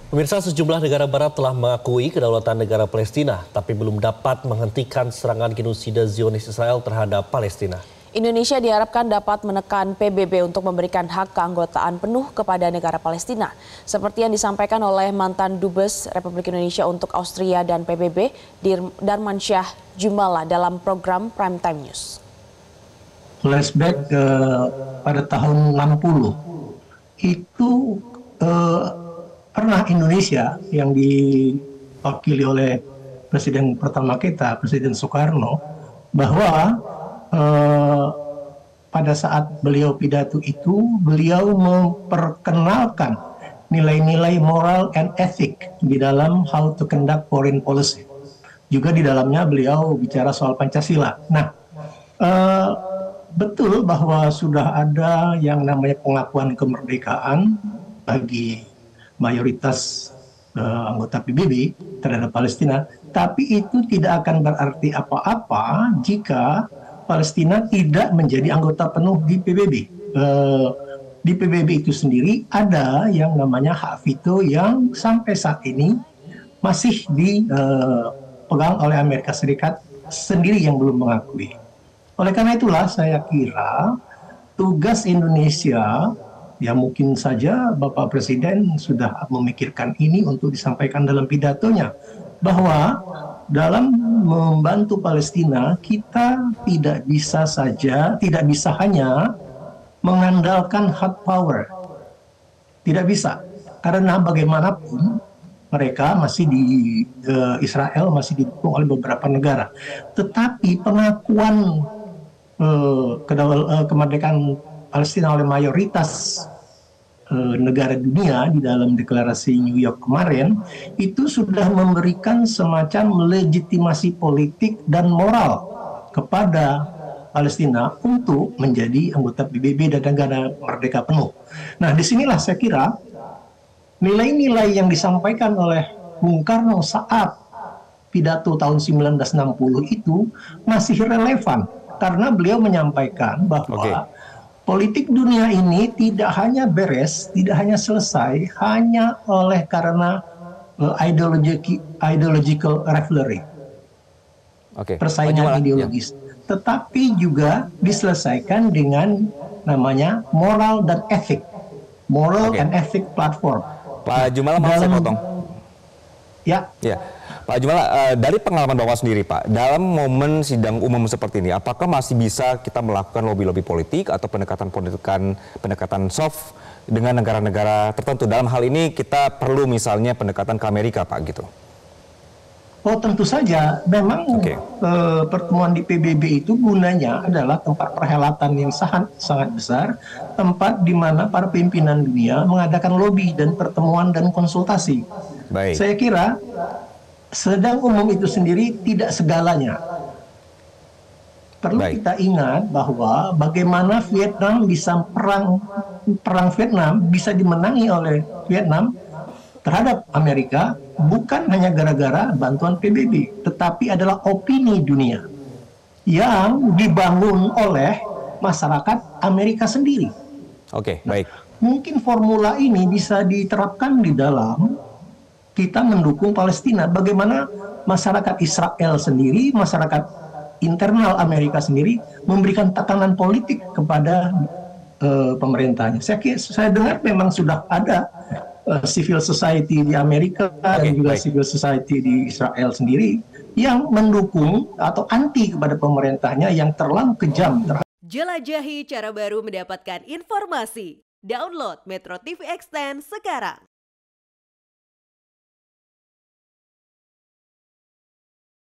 Pemirsa, sejumlah negara barat telah mengakui kedaulatan negara Palestina, tapi belum dapat menghentikan serangan genosida Zionis Israel terhadap Palestina. Indonesia diharapkan dapat menekan PBB untuk memberikan hak keanggotaan penuh kepada negara Palestina, seperti yang disampaikan oleh mantan Dubes Republik Indonesia untuk Austria dan PBB, Darmansyah Jumala dalam program Primetime News. Flashback pada tahun 60, itu pernah Indonesia yang diwakili oleh Presiden pertama kita, Presiden Soekarno, bahwa pada saat beliau pidato itu, beliau memperkenalkan nilai-nilai moral and ethic di dalam how to conduct foreign policy. Juga di dalamnya beliau bicara soal Pancasila. Nah, betul bahwa sudah ada yang namanya pengakuan kemerdekaan bagi mayoritas anggota PBB terhadap Palestina, tapi itu tidak akan berarti apa-apa jika Palestina tidak menjadi anggota penuh di PBB. Di PBB itu sendiri ada yang namanya hak veto yang sampai saat ini masih dipegang oleh Amerika Serikat sendiri yang belum mengakui. Oleh karena itulah saya kira tugas Indonesia, ya mungkin saja Bapak Presiden sudah memikirkan ini untuk disampaikan dalam pidatonya, bahwa dalam membantu Palestina kita tidak bisa hanya mengandalkan hard power. Tidak bisa, karena bagaimanapun mereka masih di Israel masih didukung oleh beberapa negara. Tetapi pengakuan kemerdekaan Palestina oleh mayoritas negara dunia di dalam deklarasi New York kemarin itu sudah memberikan semacam legitimasi politik dan moral kepada Palestina untuk menjadi anggota PBB dan negara merdeka penuh. Nah, disinilah saya kira nilai-nilai yang disampaikan oleh Bung Karno saat pidato tahun 1960 itu masih relevan karena beliau menyampaikan bahwa politik dunia ini tidak hanya beres, tidak hanya selesai hanya oleh karena ideological rivalry, persaingan ideologis, tetapi juga diselesaikan dengan namanya moral dan ethic, and ethic platform. Pak Jumala, mau saya potong? Ya. Pak Jumala, dari pengalaman Bapak sendiri Pak, dalam momen sidang umum seperti ini, apakah masih bisa kita melakukan lobby-lobby politik atau pendekatan soft dengan negara-negara tertentu? Dalam hal ini kita perlu misalnya pendekatan ke Amerika Pak gitu. Oh tentu saja, memang pertemuan di PBB itu gunanya adalah tempat perhelatan yang sangat besar, tempat di mana para pimpinan dunia mengadakan lobby dan pertemuan dan konsultasi. Baik. Saya kira sedang umum itu sendiri tidak segalanya. Perlu kita ingat bahwa bagaimana Vietnam bisa perang Vietnam bisa dimenangi oleh Vietnam terhadap Amerika bukan hanya gara-gara bantuan PBB, tetapi adalah opini dunia yang dibangun oleh masyarakat Amerika sendiri. Baik. Mungkin formula ini bisa diterapkan di dalam kita mendukung Palestina. Bagaimana masyarakat Israel sendiri, masyarakat internal Amerika sendiri memberikan tekanan politik kepada pemerintahnya. Saya dengar memang sudah ada civil society di Amerika dan juga civil society di Israel sendiri yang mendukung atau anti kepada pemerintahnya yang terlalu kejam. Jelajahi cara baru mendapatkan informasi. Download Metro TV Extend sekarang.